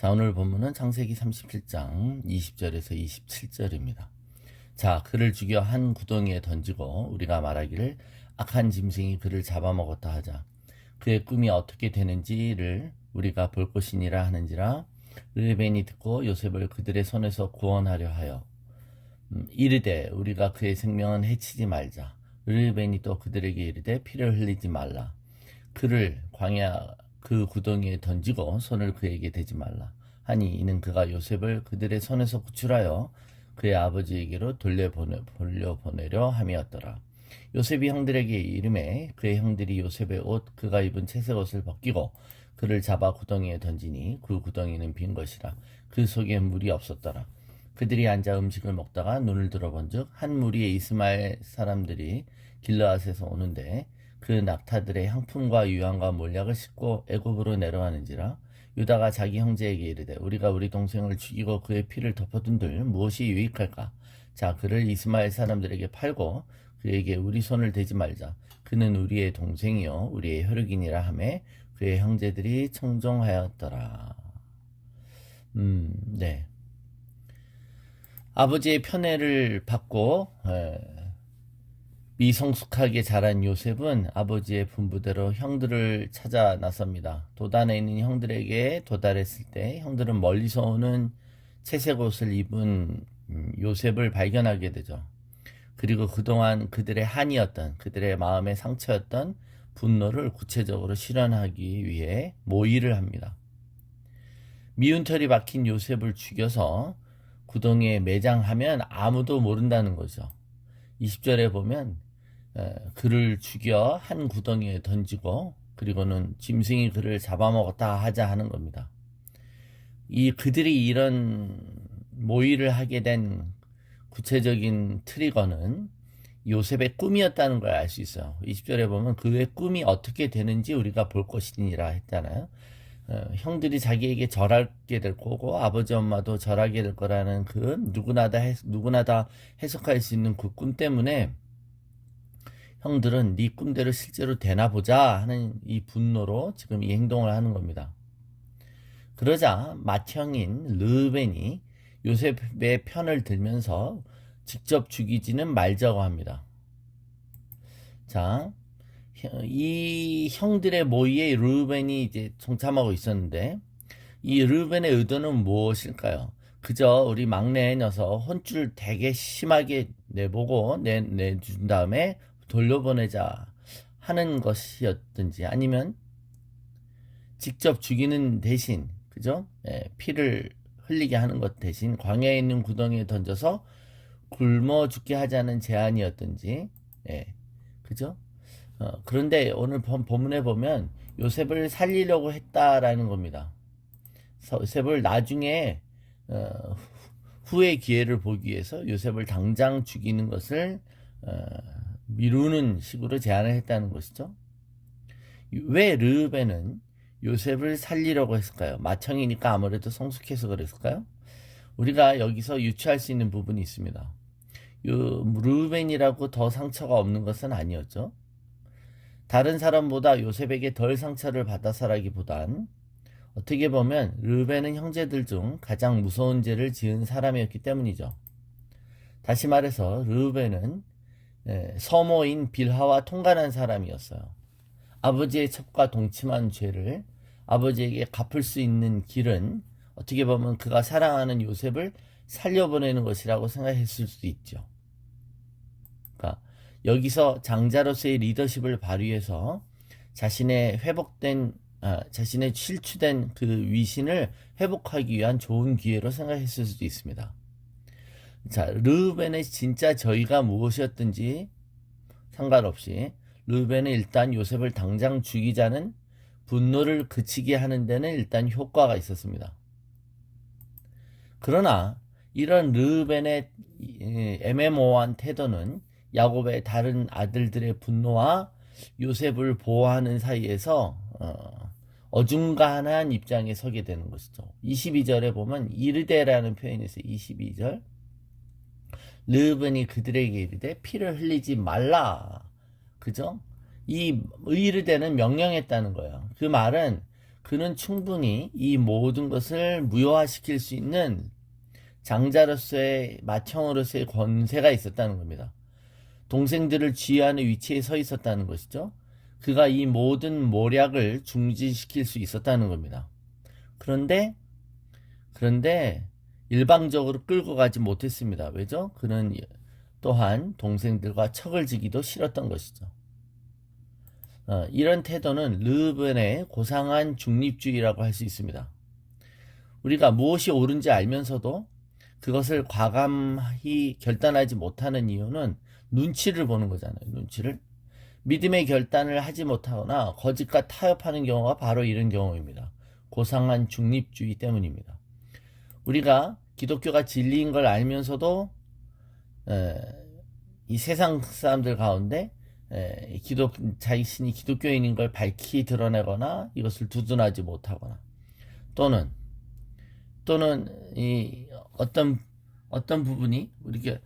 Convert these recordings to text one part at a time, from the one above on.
자, 오늘 본문은 창세기 37장 20절에서 27절입니다. 자, 그를 죽여 한 구덩이에 던지고 우리가 말하기를 악한 짐승이 그를 잡아먹었다 하자. 그의 꿈이 어떻게 되는지를 우리가 볼 것이니라 하는지라. 르벤이 듣고 요셉을 그들의 손에서 구원하려 하여 이르되 우리가 그의 생명은 해치지 말자. 르벤이 또 그들에게 이르되 피를 흘리지 말라. 그를 광야 그 구덩이에 던지고 손을 그에게 대지 말라 하니, 이는 그가 요셉을 그들의 손에서 구출하여 그의 아버지에게로 돌려보내려 함이었더라. 요셉이 형들에게 이르매 그의 형들이 요셉의 옷 그가 입은 채색 옷을 벗기고 그를 잡아 구덩이에 던지니 그 구덩이는 빈 것이라. 그 속에 물이 없었더라. 그들이 앉아 음식을 먹다가 눈을 들어본즉 한 무리의 이스마엘 사람들이 길르앗에서 오는데 그 낙타들의 향품과 유황과 몰약을 싣고 애굽으로 내려가는지라. 유다가 자기 형제에게 이르되 우리가 우리 동생을 죽이고 그의 피를 덮어둔들 무엇이 유익할까? 자, 그를 이스마엘 사람들에게 팔고 그에게 우리 손을 대지 말자. 그는 우리의 동생이요 우리의 혈육이니라 하매 그의 형제들이 청종하였더라. 네. 아버지의 편애를 받고 미성숙하게 자란 요셉은 아버지의 분부대로 형들을 찾아 나섭니다. 도단에 있는 형들에게 도달했을 때 형들은 멀리서 오는 채색 옷을 입은 요셉을 발견하게 되죠. 그리고 그동안 그들의 한이었던, 그들의 마음의 상처였던 분노를 구체적으로 실현하기 위해 모의를 합니다. 미운 털이 박힌 요셉을 죽여서 구덩이에 매장하면 아무도 모른다는 거죠. 20절에 보면 그를 죽여 한 구덩이에 던지고 그리고는 짐승이 그를 잡아먹었다 하자 하는 겁니다. 그들이 이런 모의를 하게 된 구체적인 트리거는 요셉의 꿈이었다는 걸 알 수 있어요. 20절에 보면 그의 꿈이 어떻게 되는지 우리가 볼 것이니라 했잖아요. 형들이 자기에게 절하게 될 거고 아버지 엄마도 절하게 될 거라는 그 누구나 다 해석할 수 있는 그 꿈 때문에 형들은 네 꿈대로 실제로 되나 보자 하는 이 분노로 지금 이 행동을 하는 겁니다. 그러자 맏형인 르벤이 요셉의 편을 들면서 직접 죽이지는 말자고 합니다. 자, 이 형들의 모의에 르벤이 이제 동참하고 있었는데 이 르벤의 의도는 무엇일까요? 그저 우리 막내 녀석 혼쭐 되게 심하게 내보고 내준 다음에 돌려보내자 하는 것이었든지, 아니면 직접 죽이는 대신, 그죠? 피를 흘리게 하는 것 대신 광야에 있는 구덩이에 던져서 굶어 죽게 하자는 제안이었든지, 그죠? 그런데 오늘 본문에 보면 요셉을 살리려고 했다라는 겁니다. 요셉을 나중에 후의 기회를 보기 위해서 요셉을 당장 죽이는 것을 미루는 식으로 제안을 했다는 것이죠. 왜 르벤은 요셉을 살리려고 했을까요? 맏형이니까 아무래도 성숙해서 그랬을까요? 우리가 여기서 유추할 수 있는 부분이 있습니다. 르벤이라고 더 상처가 없는 것은 아니었죠. 다른 사람보다 요셉에게 덜 상처를 받아서라기보단 어떻게 보면 르벤은 형제들 중 가장 무서운 죄를 지은 사람이었기 때문이죠. 다시 말해서 르벤은 서모인 빌하와 통관한 사람이었어요. 아버지의 첩과 동침한 죄를 아버지에게 갚을 수 있는 길은 어떻게 보면 그가 사랑하는 요셉을 살려보내는 것이라고 생각했을 수도 있죠. 그러니까 여기서 장자로서의 리더십을 발휘해서 자신의 실추된 그 위신을 회복하기 위한 좋은 기회로 생각했을 수도 있습니다. 자, 르벤의 진짜 저희가 무엇이었든지 상관없이 르벤은 일단 요셉을 당장 죽이자는 분노를 그치게 하는 데는 일단 효과가 있었습니다. 그러나 이런 르벤의 애매모호한 태도는 야곱의 다른 아들들의 분노와 요셉을 보호하는 사이에서 어중간한 입장에 서게 되는 것이죠. 22절에 보면 이르되라는 표현이 있어요. 22절. 르벤이 그들에게 이르되 피를 흘리지 말라. 그죠? 이 이르되는 명령했다는 거예요. 그 말은 그는 충분히 이 모든 것을 무효화시킬 수 있는 장자로서의 맏형으로서의 권세가 있었다는 겁니다. 동생들을 지휘하는 위치에 서 있었다는 것이죠. 그가 이 모든 모략을 중지시킬 수 있었다는 겁니다. 그런데 일방적으로 끌고 가지 못했습니다. 왜죠? 그는 또한 동생들과 척을 지기도 싫었던 것이죠. 이런 태도는 르브벤의 고상한 중립주의라고 할 수 있습니다. 우리가 무엇이 옳은지 알면서도 그것을 과감히 결단하지 못하는 이유는 눈치를 보는 거잖아요. 눈치를. 믿음의 결단을 하지 못하거나 거짓과 타협하는 경우가 바로 이런 경우입니다. 고상한 중립주의 때문입니다. 우리가 기독교가 진리인 걸 알면서도 이 세상 사람들 가운데 자신이 기독교인인 걸 밝히 드러내거나 이것을 두둔하지 못하거나 또는 이 어떤 부분이 우리가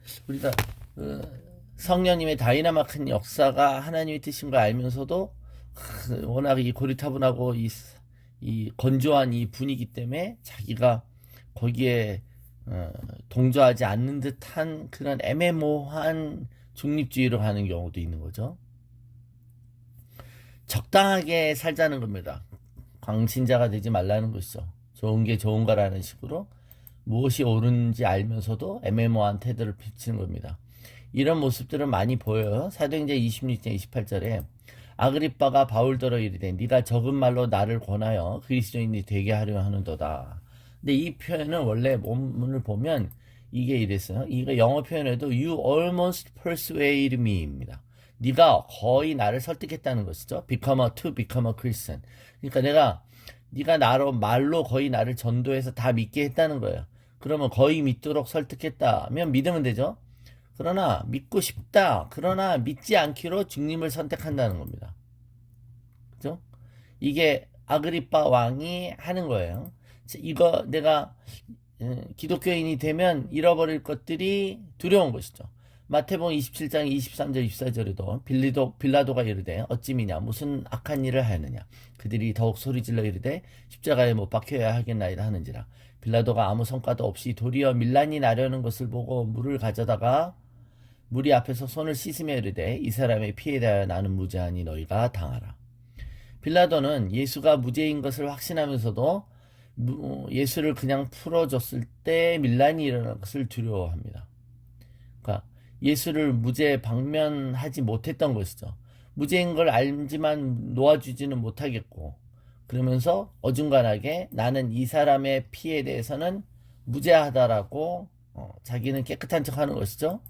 성령님의 다이나마큰 역사가 하나님의 뜻인 걸 알면서도 워낙 이 고리타분하고 이 건조한 이 분위기 때문에 자기가 거기에 동조하지 않는 듯한 그런 애매모호한 중립주의로 가는 경우도 있는 거죠. 적당하게 살자는 겁니다. 광신자가 되지 말라는 것이죠. 좋은 게 좋은가라는 식으로 무엇이 옳은지 알면서도 애매모호한 태도를 비치는 겁니다. 이런 모습들은 많이 보여요. 사도행전 26장 28절에 아그리빠가 바울더러 이르되 네가 적은 말로 나를 권하여 그리스도인이 되게 하려 하는도다. 근데 이 표현은 원래 본문을 보면 이게 이랬어요. 이거 영어 표현에도 you almost persuade me입니다. 네가 거의 나를 설득했다는 것이죠. to become a Christian. 그러니까 네가 말로 거의 나를 전도해서 다 믿게 했다는 거예요. 그러면 거의 믿도록 설득했다면 믿으면 되죠. 그러나 믿고 싶다. 그러나 믿지 않기로 주님을 선택한다는 겁니다. 그죠? 이게 아그리빠 왕이 하는 거예요. 이거 내가 기독교인이 되면 잃어버릴 것들이 두려운 것이죠. 마태복음 27장 23절 24절에도 빌라도가 이르되 어찌 미냐 무슨 악한 일을 하였느냐 그들이 더욱 소리질러 이르되 십자가에 못 박혀야 하겠나이다 하는지라. 빌라도가 아무 성과도 없이 도리어 밀란이 나려는 것을 보고 물을 가져다가 무리 앞에서 손을 씻으며 이르되 이 사람의 피에 대하여 나는 무죄하니 너희가 당하라. 빌라도는 예수가 무죄인 것을 확신하면서도 예수를 그냥 풀어줬을 때 밀란이 일어날 것을 두려워합니다. 그러니까 예수를 무죄 방면하지 못했던 것이죠. 무죄인 걸 알지만 놓아주지는 못하겠고 그러면서 어중간하게 나는 이 사람의 피에 대해서는 무죄하다라고 자기는 깨끗한 척하는 것이죠.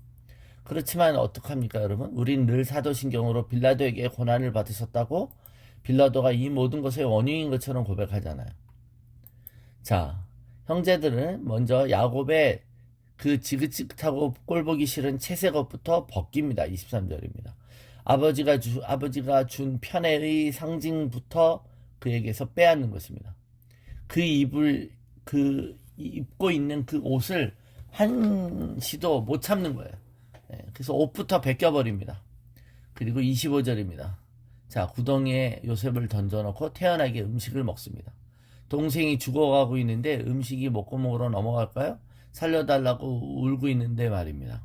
그렇지만 어떡합니까 여러분? 우린 늘 사도신경으로 빌라도에게 고난을 받으셨다고 빌라도가 이 모든 것의 원흉인 것처럼 고백하잖아요. 자, 형제들은 먼저 야곱의 그 지긋지긋하고 꼴보기 싫은 채색옷부터 벗깁니다. 23절입니다. 아버지가 준 편애의 상징부터 그에게서 빼앗는 것입니다. 그 입고 있는 그 옷을 한시도 못 참는 거예요. 그래서 옷부터 벗겨버립니다. 그리고 25절입니다. 자, 구덩이에 요셉을 던져놓고 태연하게 음식을 먹습니다. 동생이 죽어가고 있는데 음식이 목구멍으로 넘어갈까요? 살려달라고 울고 있는데 말입니다.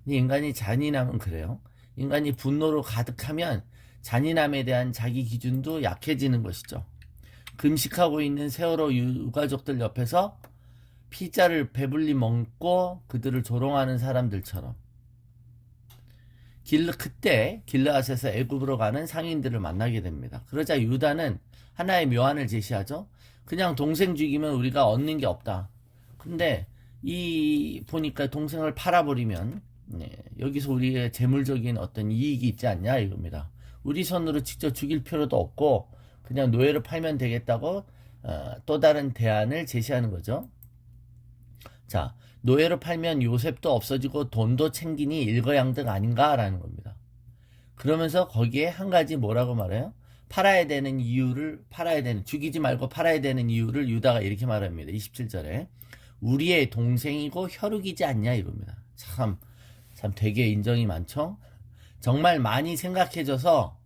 인간이 잔인하면 그래요. 인간이 분노로 가득하면 잔인함에 대한 자기 기준도 약해지는 것이죠. 금식하고 있는 세월호 유가족들 옆에서 피자를 배불리 먹고 그들을 조롱하는 사람들처럼 그때 길르앗에서 애굽으로 가는 상인들을 만나게 됩니다. 그러자 유다는 하나의 묘안을 제시하죠. 그냥 동생 죽이면 우리가 얻는 게 없다. 근데 보니까 동생을 팔아버리면 여기서 우리의 재물적인 어떤 이익이 있지 않냐 이겁니다. 우리 손으로 직접 죽일 필요도 없고 그냥 노예로 팔면 되겠다고 또 다른 대안을 제시하는 거죠. 자, 노예로 팔면 요셉도 없어지고 돈도 챙기니 일거양득 아닌가라는 겁니다. 그러면서 거기에 한 가지 뭐라고 말해요? 죽이지 말고 팔아야 되는 이유를 유다가 이렇게 말합니다. 27절에 우리의 동생이고 혈육이지 않냐 이겁니다. 참 되게 인정이 많죠? 정말 많이 생각해져서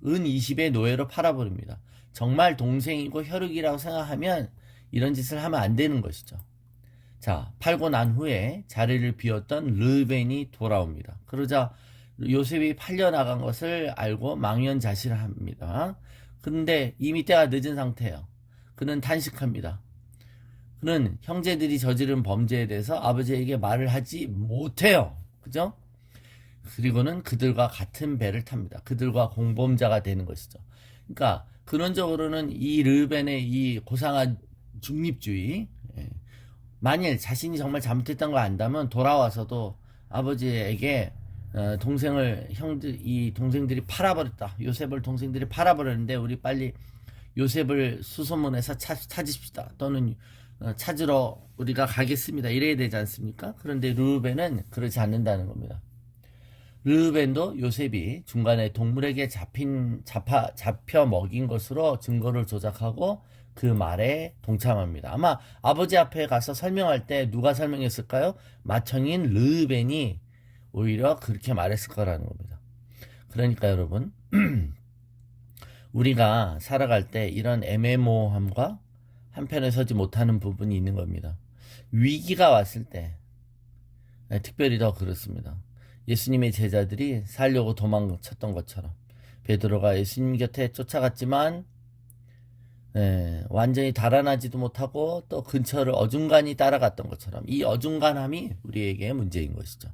은 20의 노예로 팔아버립니다. 정말 동생이고 혈육이라고 생각하면 이런 짓을 하면 안 되는 것이죠. 자, 팔고 난 후에 자리를 비웠던 르벤이 돌아옵니다. 그러자 요셉이 팔려 나간 것을 알고 망연자실합니다. 근데 이미 때가 늦은 상태예요. 그는 탄식합니다. 그는 형제들이 저지른 범죄에 대해서 아버지에게 말을 하지 못해요. 그죠? 그리고는 그들과 같은 배를 탑니다. 그들과 공범자가 되는 것이죠. 그러니까 근원적으로는 이 르벤의 이 고상한 중립주의, 만일 자신이 정말 잘못했던 걸 안다면 돌아와서도 아버지에게 이 동생들이 팔아버렸다. 요셉을 동생들이 팔아버렸는데 우리 빨리 요셉을 수소문해서 찾으십시다. 또는 찾으러 우리가 가겠습니다. 이래야 되지 않습니까? 그런데 르우벤은 그렇지 않는다는 겁니다. 르우벤도 요셉이 중간에 동물에게 잡혀 먹인 것으로 증거를 조작하고 그 말에 동참합니다. 아마 아버지 앞에 가서 설명할 때 누가 설명했을까요? 맏형인 르우벤이 오히려 그렇게 말했을 거라는 겁니다. 그러니까 여러분, 우리가 살아갈 때 이런 애매모호함과 한편에 서지 못하는 부분이 있는 겁니다. 위기가 왔을 때 특별히 더 그렇습니다. 예수님의 제자들이 살려고 도망쳤던 것처럼 베드로가 예수님 곁에 쫓아갔지만 완전히 달아나지도 못하고 또 근처를 어중간히 따라갔던 것처럼 이 어중간함이 우리에게 문제인 것이죠.